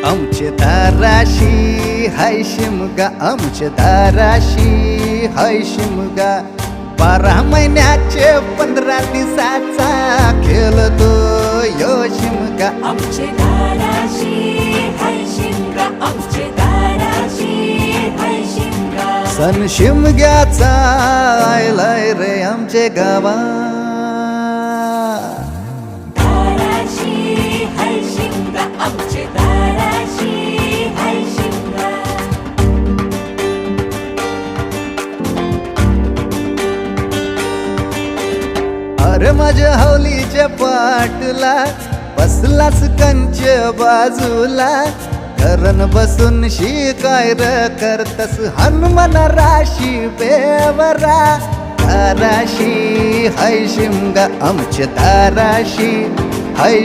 आमचे दाराशी हाय शिमगा, आमचे दाराशी हाय शिमगा. 12 महिन्याचे 15 दिवसाचा खेळतो यो शिमगा. आमचे दाराशी हाय शिमगा, आमचे दाराशी हाय शिमगा. सण शिमग्याचा आयलाय रे आमचे गावा. दाराशी हाय शिमगा, आमचे दाराशी हाय शिमगा. अरे माझ्या हौलीच्या पाटला बसलास कंच बाजूला. घरन बसून शिकाय र करतस हनुमान राशी बेवरा. दाराशी हाय शिमगा, आमच्या दाराशी हाय